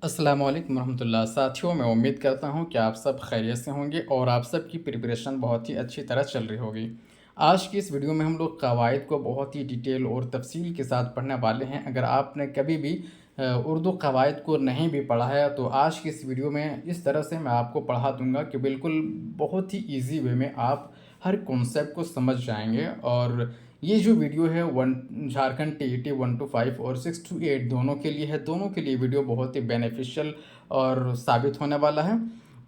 अस्सलाम वालेकुम रहमतुल्लाह। साथियों, मैं उम्मीद करता हूँ कि आप सब खैरियत से होंगे और आप सब की प्रिपरेशन बहुत ही अच्छी तरह चल रही होगी। आज की इस वीडियो में हम लोग कवायद को बहुत ही डिटेल और तफसील के साथ पढ़ने वाले हैं। अगर आपने कभी भी उर्दू कवायद को नहीं भी पढ़ा है तो आज की इस वीडियो में इस तरह से मैं आपको पढ़ा दूँगा कि बिल्कुल बहुत ही ईज़ी वे में आप हर कॉन्सेप्ट को समझ जाएँगे। और ये जो वीडियो है झारखंड टीईटी 1 to 5 और 6 to 8 दोनों के लिए है। दोनों के लिए वीडियो बहुत ही बेनिफिशियल और साबित होने वाला है।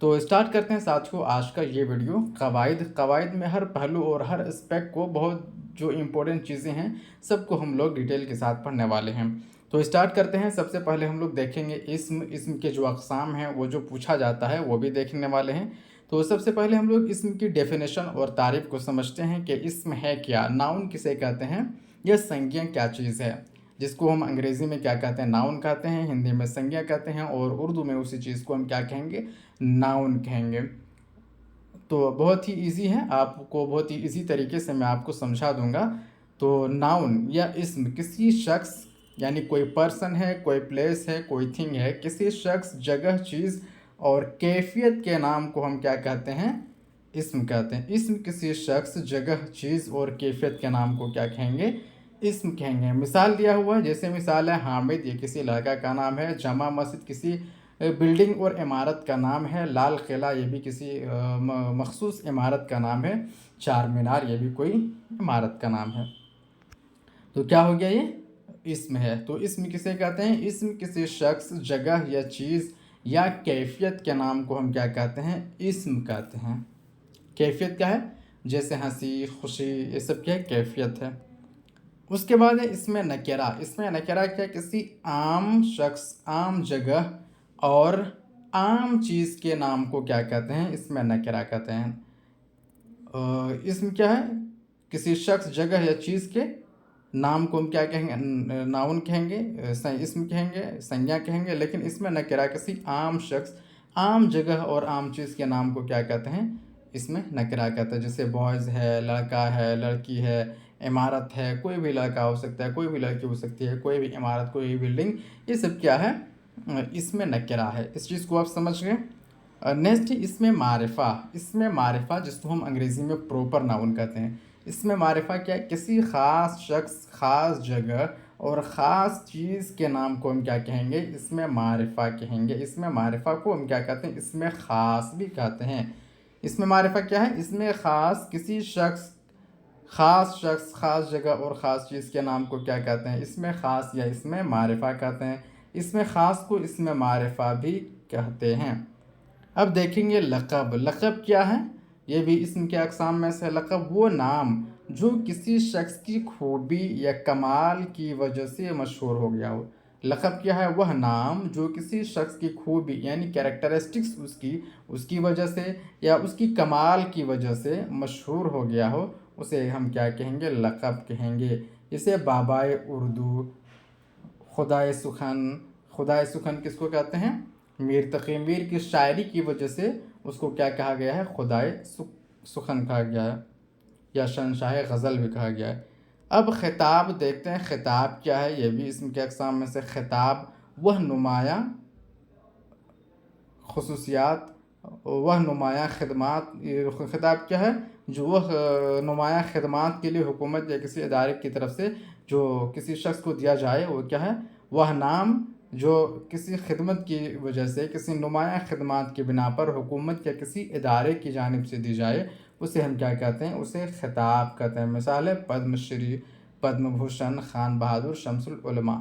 तो स्टार्ट करते हैं साथियों आज का ये वीडियो। कवायद में हर पहलू और हर एस्पेक्ट को बहुत जो इम्पोर्टेंट चीज़ें हैं सबको हम लोग डिटेल के साथ पढ़ने वाले हैं। तो स्टार्ट करते हैं। सबसे पहले हम लोग देखेंगे इस्म के जो अक़साम हैं वो जो पूछा जाता है वो भी देखने वाले हैं। तो सबसे पहले हम लोग इस्म की डेफिनेशन और तारीफ़ को समझते हैं कि इस्म है क्या, नाउन किसे कहते हैं, यह संज्ञा क्या चीज़ है, जिसको हम अंग्रेज़ी में क्या कहते हैं, नाउन कहते हैं, हिंदी में संज्ञा कहते हैं और उर्दू में उसी चीज़ को हम क्या कहेंगे, नाउन कहेंगे। तो बहुत ही ईज़ी है, आपको बहुत ही ईज़ी तरीके से मैं आपको समझा दूँगा। तो नाउन या इस्म किसी शख्स यानी कोई पर्सन है, कोई प्लेस है, कोई थिंग है, किसी शख्स, जगह, चीज़ और कैफ़ियत के नाम को हम क्या कहते हैं, इस्म कहते हैं। इस्म किसी शख्स, जगह, चीज़ और कैफ़ियत के नाम को क्या कहेंगे, इस्म कहेंगे। मिसाल दिया हुआ है, जैसे मिसाल है हामिद, ये किसी लड़का का नाम है। जमा मस्जिद किसी बिल्डिंग और इमारत का नाम है। लाल किला ये भी किसी मखसूस इमारत का नाम है। चार मीनार ये भी कोई इमारत का नाम है। तो क्या हो गया, ये इस्म है। तो इस्म किसे कहते हैं, इस्म किसी शख्स, जगह या चीज़ या कैफियत के नाम को हम क्या कहते हैं, इस्म कहते हैं। कैफियत क्या है, जैसे हंसी, खुशी, ये सब क्या है, कैफियत है। उसके बाद है इसमें नकेरा। इसमें नकेरा क्या, किसी आम शख्स, आम जगह और आम चीज़ के नाम को क्या कहते हैं, इसमें नकेरा कहते हैं। इसमें क्या है, किसी शख्स, जगह या चीज़ के नाम को हम क्या कहेंगे, नाउन कहेंगे, इस्म कहेंगे, संज्ञा कहेंगे। लेकिन इसमें नकेरा किसी आम शख्स, आम जगह और आम चीज़ के नाम को क्या कहते हैं, इसमें नकेरा कहते हैं। जैसे बॉयज़ है, लड़का है, लड़की है, इमारत है, कोई भी लड़का हो सकता है, कोई भी लड़की हो सकती है, कोई भी इमारत, कोई भी बिल्डिंग, ये सब क्या है, इसमें नकेरा है। इस चीज़ को आप समझ गए। नेक्स्ट इसमें मारिफा। इसमें मारिफा जिसको हम अंग्रेज़ी में प्रॉपर नाउन कहते हैं। इसमें मारिफा क्या है, किसी ख़ास शख्स, ख़ास जगह और ख़ास चीज़ के नाम को हम क्या कहेंगे, इसमें मारिफा कहेंगे। इसमें मारिफा को हम क्या कहते हैं, इसमें ख़ास भी कहते हैं। इसमें मारिफा क्या है, इसमें ख़ास किसी शख्स, ख़ास जगह और ख़ास चीज़ के नाम को क्या कहते हैं, इसमें ख़ास या इसमें मारिफा कहते हैं। इसमें ख़ास को इसमें मारिफा भी कहते हैं। अब देखेंगे लक़ब। लक़ब क्या है, ये भी इस्म के अक़साम में से। लक़ब वो नाम जो किसी शख्स की खूबी या कमाल की वजह से मशहूर हो गया हो। लक़ब क्या है, वह नाम जो किसी शख्स की खूबी यानी कैरेक्टरिस्टिक्स उसकी वजह से या उसकी कमाल की वजह से मशहूर हो गया हो, उसे हम क्या कहेंगे, लक़ब कहेंगे। इसे बाबाए उर्दू, खुदाए सुखन। खुदाए सुखन किसको कहते हैं, मीर तक़ी मीर की शायरी की वजह से उसको क्या कहा गया है, खुदाए सुखन कहा गया है या शहंशाह गज़ल भी कहा गया है। अब ख़िताब देखते हैं, ख़िताब क्या है, ये भी इसम के अक़साम में से। ख़िताब वह नुमायाँ ख़ुसूसियात, वह नुमायाँ ख़िदमात। ख़िताब क्या है, जो वह नुमायाँ ख़िदमात के लिए हुकूमत या किसी इदारे की तरफ से जो किसी शख्स को दिया जाए, वो क्या है, वह नाम जो किसी खिदमत की वजह से, किसी नुमायाँ ख़िदमात की बिना पर हुकूमत या किसी इदारे की जानिब से दी जाए, उसे हम क्या कहते हैं, उसे ख़िताब कहते हैं। मिसाल है पद्मश्री, पद्म भूषण, खान बहादुर, शम्सुल उलमा।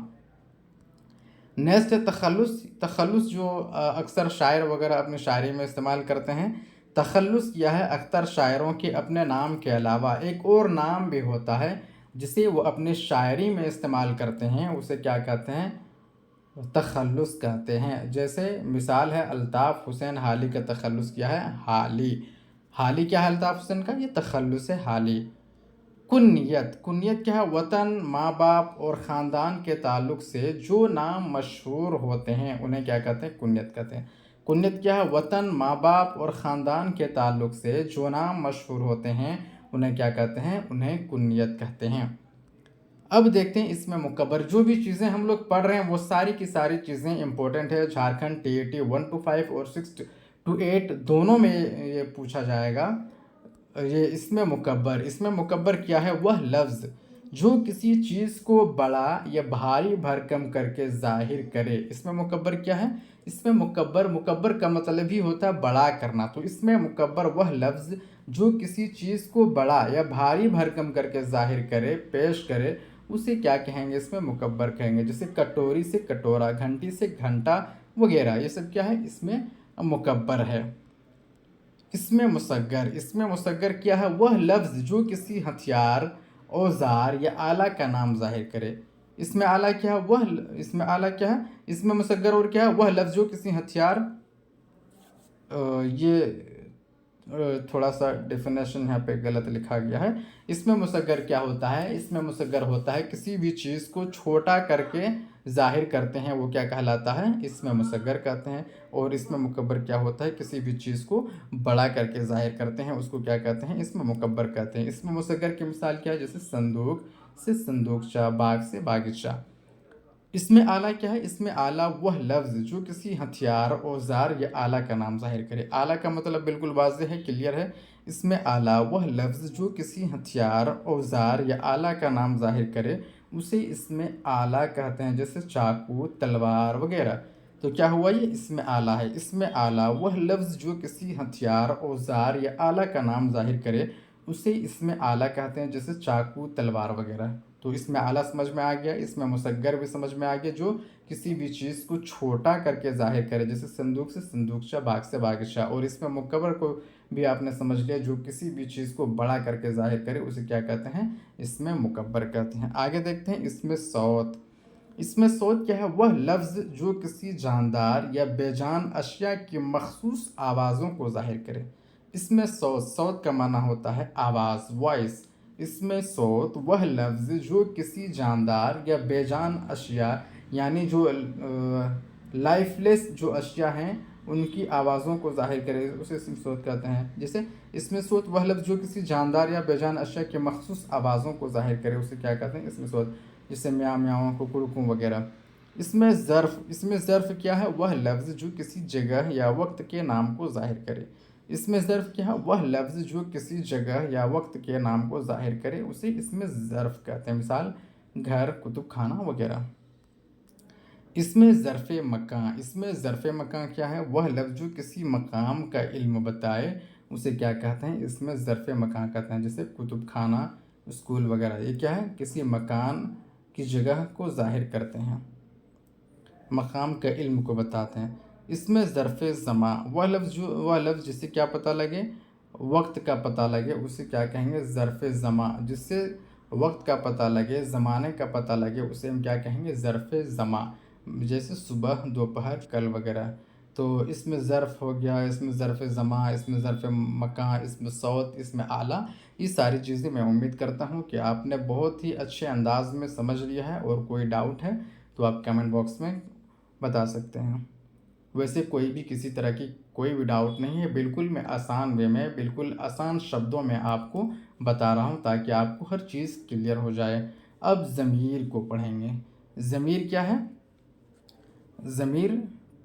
नेक्स्ट है तखल्लुस। तखल्लुस जो अक्सर शायर वगैरह अपनी शायरी में इस्तेमाल करते हैं। तखल्लुस यह है, अक्सर शायरों के अपने नाम के अलावा एक और नाम भी होता है जिसे वो अपनी शायरी में इस्तेमाल करते हैं, उसे क्या कहते हैं, तखल्लुस कहते हैं। जैसे मिसाल है अल्ताफ़ हुसैन हाली का तखल्लुस क्या है, हाली। हाली क्या है अल्ताफ़ हुसैन का, ये तखल्लुस है, हाली। कुन्नियत। कुन्नियत क्या है, वतन, माँ बाप और ख़ानदान के ताल्लुक़ से जो नाम मशहूर होते हैं उन्हें क्या कहते हैं, कुन्नियत कहते हैं। कुन्नियत क्या है, वतन, माँ बाप और ख़ानदान के ताल्लुक़ से जो नाम मशहूर होते हैं उन्हें क्या कहते हैं, उन्हें कुन्नियत कहते हैं। अब देखते हैं इसमें मुकब्बर। जो भी चीज़ें हम लोग पढ़ रहे हैं वो सारी की सारी चीज़ें इंपॉर्टेंट है। झारखंड टीईटी 1 to 5 और 6 to 8 दोनों में ये पूछा जाएगा। ये इसमें मुकब्बर क्या है? वह लफ्ज़ जो किसी चीज़ को बड़ा या भारी भरकम करके ज़ाहिर करे। इसमें मुकब्बर क्या है? इसमें मुकब्बर का मतलब ही होता है बड़ा करना। तो इसमें मुकब्बर वह लफ्ज़ जो किसी चीज़ को बड़ा या भारी भरकम करके ज़ाहिर करे, पेश करे, उसे क्या कहेंगे? इसमें मुकब्बर कहेंगे। जैसे कटोरी से कटोरा, घंटी से घंटा वगैरह, ये सब क्या है? इसमें मुकब्बर है। इसमें मुसग्गर क्या है? वह लफ्ज़ जो किसी हथियार, औज़ार या आला का नाम ज़ाहिर करे। इसमें आला क्या है? इसमें आला क्या है? इसमें मुसग्गर और क्या है? वह लफ्ज़ जो किसी हथियार, ये थोड़ा सा डेफिनेशन यहाँ पे गलत लिखा गया है। इसमें मुसग्गर क्या होता है? इसमें मुसग्गर होता है किसी भी चीज़ को छोटा करके ज़ाहिर करते हैं, वो क्या कहलाता है? इसमें मुसग्गर कहते हैं। और इसमें मुकब्बर क्या होता है? किसी भी चीज़ को बड़ा करके ज़ाहिर करते हैं, उसको क्या कहते हैं? इसमें मुकब्बर कहते हैं। इसमें मुसग्गर की मिसाल क्या है? जैसे संदूक से संदूकचा, बाग से बागीचा। इसमें आला क्या है? इसमें आला वह लफ्ज़ जो किसी हथियार, औज़ार या आला का नाम ज़ाहिर करे। आला का मतलब बिल्कुल वाज़ेह है, क्लियर है। इसमें आला वह लफ्ज़ जो किसी हथियार, औज़ार या आला का नाम ज़ाहिर करे, उसे इसमें आला कहते हैं। जैसे चाकू, तलवार वगैरह। तो क्या हुआ ये? इसमें आला है। इसमें आला वह लफ्ज़ जो किसी हथियार, औज़ार या आला का नाम ज़ाहिर करे, उसे इसमें आला कहते हैं। जैसे चाकू, तलवार वगैरह। तो इसमें आला समझ में आ गया। इसमें मुसग्गर भी समझ में आ गया, जो किसी भी चीज़ को छोटा करके ज़ाहिर करे। जैसे संदूक से संदूकचा, बाग से बागीचा। और इसमें मुकब्बर को भी आपने समझ लिया, जो किसी भी चीज़ को बड़ा करके ज़ाहिर करे, उसे क्या कहते हैं? इसमें मुकब्बर कहते हैं। आगे देखते हैं इसमें सौत। इसमें सौत क्या है? वह लफ्ज़ जो किसी जानदार या बेजान अशिया की मखसूस आवाज़ों को ज़ाहिर करे। इसमें सौत का माना होता है आवाज़, वॉइस। इसमें सौत वह लफ्ज़ जो किसी जानदार या बेजान अशिया, यानी जो लाइफलेस जो अशिया हैं, उनकी आवाज़ों को ज़ाहिर करे, उसे इसमें सौत कहते हैं। जैसे इसमें सौत वह लफ्ज़ जो किसी जानदार या बेजान अशिया की मखसूस आवाज़ों को ज़ाहिर करे, उसे क्या कहते हैं? इसमें सौत। जैसे म्याऊं म्याऊं, कुकड़ू वगैरह। इसमें ज़र्फ़ क्या है? वह लफ्ज़ जो किसी जगह या वक्त के नाम को ज़ाहिर करे। इसमें ज़र्फ़ क्या है? वह लफ्ज़ जो किसी जगह या वक्त के नाम को ज़ाहिर करे, उसे इसमें ज़र्फ़ कहते हैं। मिसाल घर, कुतुब खाना वगैरह। इसमें ज़र्फ़ मकां क्या है? वह लफ्ज़ जो किसी मकाम का इल्म बताए, उसे क्या कहते हैं? इसमें ज़र्फ़ मकां कहते हैं। जैसे कुतुब खाना, स्कूल वगैरह, ये क्या है? किसी मकान की जगह को ज़ाहिर करते हैं, मकाम के इल्म को बताते हैं। इसमें ज़र्फ़ ज़मा वह लफ्ज़ जिससे क्या पता लगे? वक्त का पता लगे, उसे क्या कहेंगे? ज़र्फ़ ज़मा। जिससे वक्त का पता लगे, ज़माने का पता लगे, उसे हम क्या कहेंगे? ज़र्फ़ ज़मा। जैसे सुबह, दोपहर, कल वगैरह। तो इसमें ज़र्फ़ हो गया, इसमें ज़र्फ़ ज़मा, इसमें ज़र्फ़ मकान, इसमें सौत, इसमें आला। ये सारी चीज़ें मैं उम्मीद करता हूँ कि आपने बहुत ही अच्छे अंदाज़ में समझ लिया है। और कोई डाउट है तो आप कमेंट बॉक्स में बता सकते हैं। वैसे कोई भी किसी तरह की कोई भी डाउट नहीं है, बिल्कुल मैं आसान वे में, बिल्कुल आसान शब्दों में आपको बता रहा हूँ, ताकि आपको हर चीज़ क्लियर हो जाए। अब ज़मीर को पढ़ेंगे। ज़मीर क्या है? ज़मीर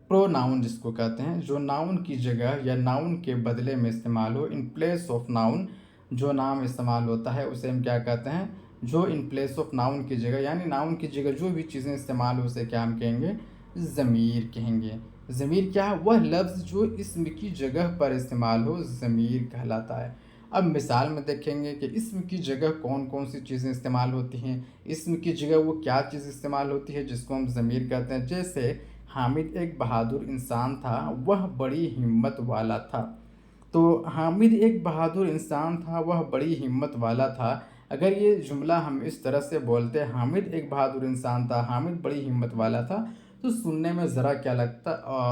प्रोनाउन जिसको कहते हैं, जो नाउन की जगह या नाउन के बदले में इस्तेमाल हो। इन प्लेस ऑफ नाउन, जो नाम इस्तेमाल होता है उसे हम क्या कहते हैं? जो इन प्लेस ऑफ नाउन की जगह, यानी नाउन की जगह जो भी चीज़ें इस्तेमाल हो, उसे क्या हम कहेंगे? ज़मीर कहेंगे। ज़मीर क्या है? वह लफ्ज़ जो इस्म की जगह पर इस्तेमाल हो, ज़मीर कहलाता है। अब मिसाल में देखेंगे कि इस्म की जगह कौन कौन सी चीज़ें इस्तेमाल होती हैं। इस्म की जगह वो क्या चीज़ इस्तेमाल होती है जिसको हम ज़मीर कहते हैं। जैसे हामिद एक बहादुर इंसान था, वह बड़ी हिम्मत वाला था। तो हामिद एक बहादुर इंसान था, वह बड़ी हिम्मत वाला था। अगर ये जुमला हम इस तरह से बोलते, हामिद एक बहादुर इंसान था, हामिद बड़ी हिम्मत वाला था, तो सुनने में ज़रा क्या लगता?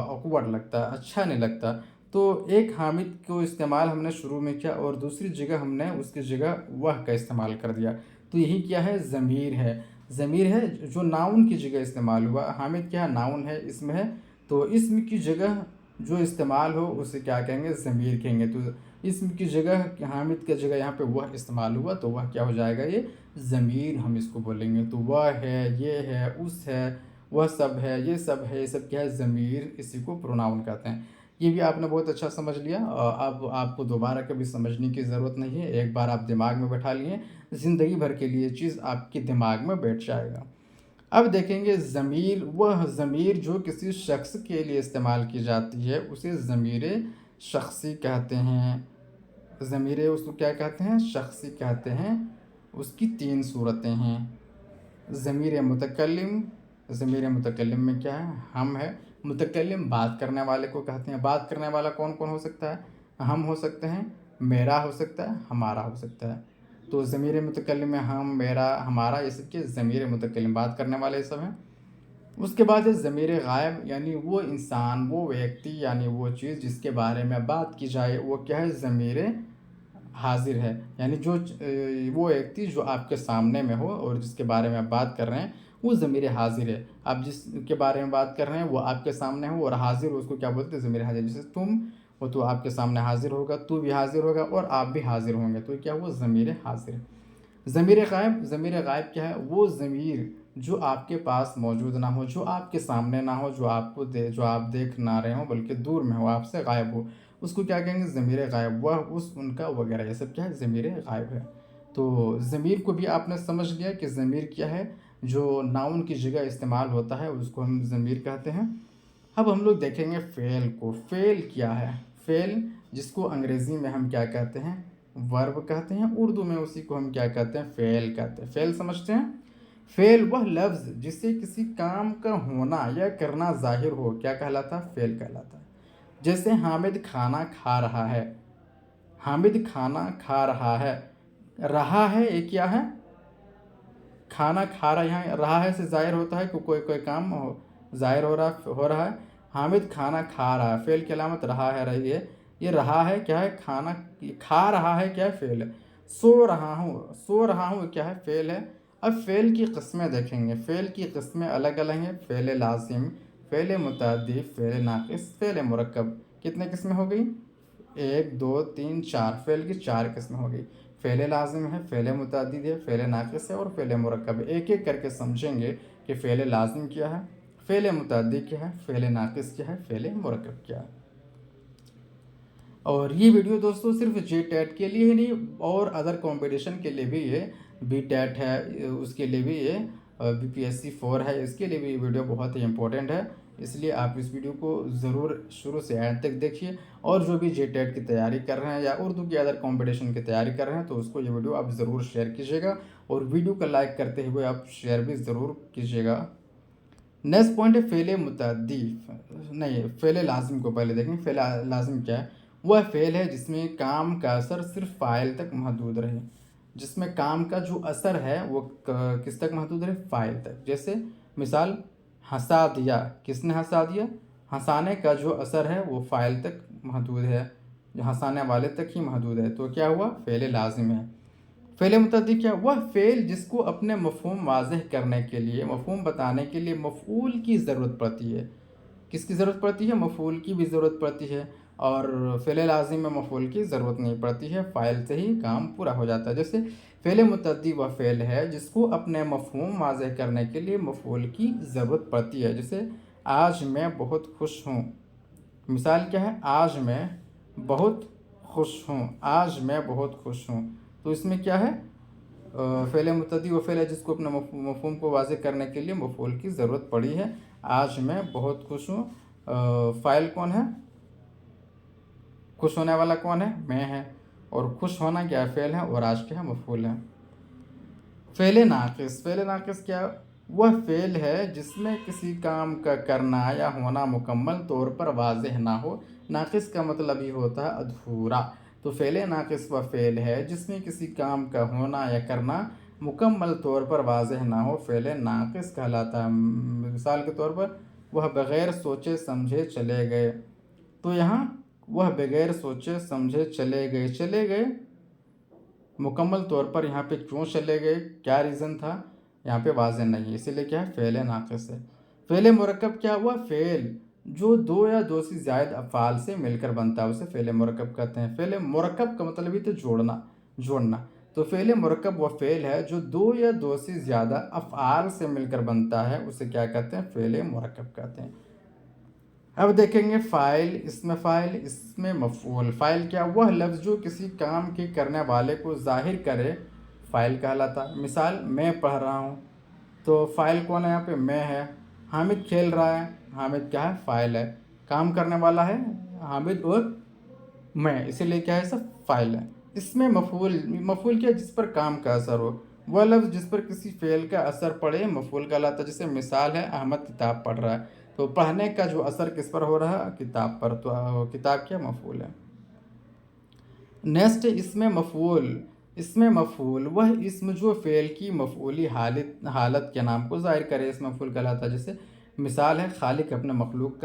ऑकवर्ड लगता, अच्छा नहीं लगता। तो एक हामिद को इस्तेमाल हमने शुरू में किया, और दूसरी जगह हमने उसकी जगह वह का इस्तेमाल कर दिया। तो यही क्या है? ज़मीर है। ज़मीर है जो नाउन की जगह इस्तेमाल हुआ। हामिद क्या है? नाउन है, इसम है। तो इसम की जगह जो इस्तेमाल हो उसे क्या कहेंगे, ज़मीर कहेंगे। तो इसम की जगह, हामिद की जगह यहाँ पे वह इस्तेमाल हुआ तो वह क्या हो जाएगा, ये ज़मीर हम इसको बोलेंगे। तो वह है, ये है, उस है, वह सब है, ये सब है, ये सब क्या है, ज़मीर, इसी को प्रोनाउन कहते हैं। ये भी आपने बहुत अच्छा समझ लिया। अब आपको दोबारा कभी समझने की ज़रूरत नहीं है, एक बार आप दिमाग में बैठा लिए, ज़िंदगी भर के लिए चीज़ आपके दिमाग में बैठ जाएगा। अब देखेंगे ज़मीर, वह ज़मीर जो किसी शख्स के लिए इस्तेमाल की जाती है उसे ज़मीर शख्सी कहते हैं। ज़मीर उसको क्या कहते हैं, शख्सी कहते हैं। उसकी 3 सूरतें हैं। ज़मीर मुतकल्लिम, ज़मीर मुतकल्लिम में क्या है, हम है। मुतकल्लिम बात करने वाले को कहते हैं। बात करने वाला कौन कौन हो सकता है, हम हो सकते हैं, मेरा हो सकता है, हमारा हो सकता है। तो ज़मीर मुतकल्लिम में हम, मेरा, हमारा, ये सब के ज़मीर मुतकल्लिम, बात करने वाले ये सब हैं। उसके बाद है ज़मीर गायब, यानी वो इंसान, वो व्यक्ति, यानी वो चीज़ जिसके बारे में बात की जाए वो क्या है, ज़मीर हाज़िर है। यानी जो वो व्यक्ति जो आपके सामने में हो और जिसके बारे में आप बात कर रहे हैं वो ज़मीर हाज़िर है। आप जिसके बारे में बात कर रहे हैं वो आपके सामने हो और हाज़िर, उसको क्या बोलते हैं, ज़मीर हाज़िर। जैसे तुम हो तो आपके सामने हाज़िर होगा, तू भी हाज़िर होगा और आप भी हाज़िर होंगे, तो क्या हुआ, ज़मीर हाज़िर। ज़मीर गायब, ज़मीर गायब क्या है, वो ज़मीर जो आपके पास मौजूद ना हो, जो आपके सामने ना हो, जो आप देख ना रहे हो बल्कि दूर में हो, आपसे गायब हो, उसको क्या कहेंगे, ज़मीर गायब। वह, उस, उनका, वगैरह, ये सब क्या है, ज़मीर गायब है। तो ज़मीर को भी आपने समझ लिया कि ज़मीर क्या है, जो नाउन की जगह इस्तेमाल होता है उसको हम ज़मीर कहते हैं। अब हम लोग देखेंगे फ़ेल को। फ़ेल क्या है, फ़ेल जिसको अंग्रेज़ी में हम क्या कहते हैं, वर्ब कहते हैं, उर्दू में उसी को हम क्या कहते हैं, फ़ेल कहते हैं। फ़ेल समझते हैं। फ़ेल वह लफ्ज़ जिससे किसी काम का होना या करना ज़ाहिर हो, क्या कहलाता है, फ़ेल कहलाता है। जैसे हामिद खाना खा रहा है, हामिद खाना खा रहा है ये क्या है, खाना खा रहा है। यहाँ रहा है से ज़ाहिर होता है कि कोई कोई काम ज़ाहिर हो रहा है। हामिद खाना खा रहा है, फ़ेल की अलामत रहा है रही है। ये रहा है क्या है, खाना, खा रहा है क्या है, फ़ेल है। सो रहा हूँ क्या है, फ़ेल है। अब फ़ेल की किस्में देखेंगे। फ़ेल की किस्में अलग अलग हैं। फ़ेल लाज़िम, फ़ेल मुतअद्दी, फ़ेल नाक़िस, फ़ेल मुरक्कब। कितने किस्में हो गई, 1 2 3 4, फ़ेल की 4 किस्में हो गई। फ़ेल लाज़िम है, फ़ेल मुतअद्दिद है, फ़ेल नाक़िस है और फ़ेल मुरक्कब है। एक एक करके समझेंगे कि फ़ेल लाज़िम क्या है, फ़ेल मुतअद्दी क्या है, फ़ेल नाक़िस क्या है, फ़ेल मुरक्कब क्या है। और ये वीडियो दोस्तों सिर्फ JTET के लिए ही नहीं और अदर कंपटीशन के लिए भी ये, BTET है उसके लिए भी ये, BPSC 4 है इसके लिए भी ये वीडियो बहुत ही इंपॉर्टेंट है। इसलिए आप इस वीडियो को ज़रूर शुरू से एंड तक देखिए। और जो भी JTET की तैयारी कर रहे हैं या उर्दू की अदर कंपटीशन की तैयारी कर रहे हैं तो उसको ये वीडियो आप ज़रूर शेयर कीजिएगा और वीडियो को लाइक करते हुए आप शेयर भी ज़रूर कीजिएगा। नेक्स्ट पॉइंट है फ़ेल मुतअद्दी, नहीं फ़ेल लाज़िम को पहले देखें। फ़ेल लाज़िम क्या है, वह फ़ेल है जिसमें काम का असर सिर्फ फ़ाइल तक महदूद रहे। जिसमें काम का जो असर है वो किस तक महदूद रहे, फ़ाइल तक। जैसे मिसाल, हंसा दिया, किसने हंसा दिया, हंसाने का जो असर है वो फ़ाइल तक महदूद है, हंसाने वाले तक ही महदूद है, तो क्या हुआ, फ़ेल लाज़िम है। फ़ेल मुतअद्दी क्या, वह फ़ेल जिसको अपने मफ़हूम वाज़ेह करने के लिए, मफ़हूम बताने के लिए मफ़ऊल की ज़रूरत पड़ती है। किसकी ज़रूरत पड़ती है, मफ़ऊल की भी ज़रूरत पड़ती है। और फ़ेल लाज़िम में मफ़ऊल की ज़रूरत नहीं पड़ती है, फ़ाइल से ही काम पूरा हो जाता है। जैसे फ़ेल मुतअद्दी वह फ़ेल है जिसको अपने मफ़हूम वाज़ेह करने के लिए मफ़ऊल की ज़रूरत पड़ती है। जैसे आज मैं बहुत खुश हूँ, मिसाल क्या है, आज मैं बहुत खुश हूँ, आज मैं बहुत खुश हूँ। तो इसमें क्या है, फ़ेल मुतअद्दी वो फ़ेल है जिसको अपने मफ़हूम को वाज़ेह करने के लिए मफ़ऊल की ज़रूरत पड़ी है। आज मैं बहुत खुश हूँ, फ़ाइल कौन है, खुश होने वाला कौन है, मैं है। और खुश होना क्या है, फ़ेल है और आज क्या है, मफ़ऊल है। फ़ेल नाक़िस, फ़ेल नाक़िस क्या, वह फ़ेल है जिसमें किसी काम का करना या होना मुकम्मल तौर पर वाज़ेह ना हो। नाक़िस का मतलब ही होता है अधूरा। तो फ़ेल नाक़िस वह फ़ेल है जिसमें किसी काम का होना या करना मुकम्मल तौर पर वाज़ेह ना हो, फ़ेल नाक़िस कहलाता है। मिसाल के तौर पर, वह बग़ैर सोचे समझे चले गए। तो यहाँ वह बग़ैर सोचे समझे चले गए मुकम्मल तौर पर यहाँ पे क्यों चले गए, क्या रीज़न था, यहाँ पे वाज़ेह नहीं है, इसीलिए क्या है, फ़ेल नाक़िस है। फ़ेल मुरक्कब क्या हुआ, फ़ेल जो दो या दो से ज़्यादा अफ़आल से मिलकर बनता है उसे फ़ेल मुरक्कब कहते हैं। फ़ेल मुरक्कब का मतलब ही तो जोड़ना। तो फ़ेल मुरक्कब वो फ़ेल है जो दो या दो से ज़्यादा अफ़आल से मिलकर बनता है, उसे क्या कहते हैं? फ़ेल मुरक्कब कहते हैं। अब देखेंगे फ़ाइल, इसमें मफ़ऊल। फ़ाइल क्या? वह लफ्ज़ जो किसी काम के करने वाले को ज़ाहिर करे, फ़ाइल कहलाता है। मिसाल, मैं पढ़ रहा हूँ, तो फ़ाइल कौन है यहाँ पे? मैं है। हामिद खेल रहा है, हामिद क्या है? फ़ाइल है। काम करने वाला है हामिद और मैं, इसीलिए क्या है? सब फ़ाइल है। इसमें मफ़ऊल क्या? जिस पर काम का असर हो। वह लफ्ज़ जिस पर किसी फ़ेल का असर पड़े मफ़ऊल कहलाता है। जैसे मिसाल है, अहमद किताब पढ़ रहा है, तो पढ़ने का जो असर किस पर हो रहा है? किताब पर। तो किताब क्या? मफ़ऊल है। नेक्स्ट, इसमें मफ़ऊल वह इस्म जो फ़ेल की मफ़ऊली हालत के नाम को ज़ाहिर करे, इसमें मफ़ऊल कहलाता है। जैसे मिसाल है, खालिक अपने मखलूक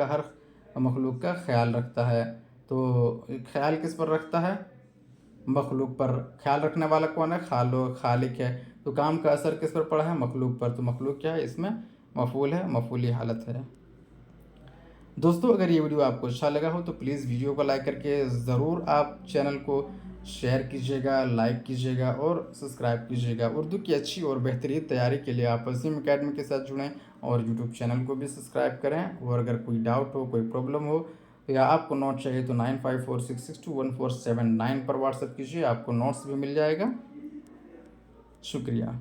का ख़्याल रखता है। तो ख़्याल किस पर रखता है? मखलूक पर। ख़्याल रखने वाला कौन है? खालिक है। तो काम का असर किस पर पड़ा है? मखलूक पर। तो मखलूक क्या है? इसमें मफ़ऊल है, मफ़ऊली हालत है। दोस्तों, अगर ये वीडियो आपको अच्छा लगा हो तो प्लीज़ वीडियो को लाइक करके ज़रूर आप चैनल को शेयर कीजिएगा, लाइक कीजिएगा और सब्सक्राइब कीजिएगा। उर्दू की अच्छी और बेहतरीन तैयारी के लिए आप वसीम अकेडमी के साथ जुड़ें और यूट्यूब चैनल को भी सब्सक्राइब करें। और अगर कोई डाउट हो, कोई प्रॉब्लम हो या आपको नोट चाहिए तो 9546621479 पर व्हाट्सएप कीजिए, आपको नोट्स भी मिल जाएगा। शुक्रिया।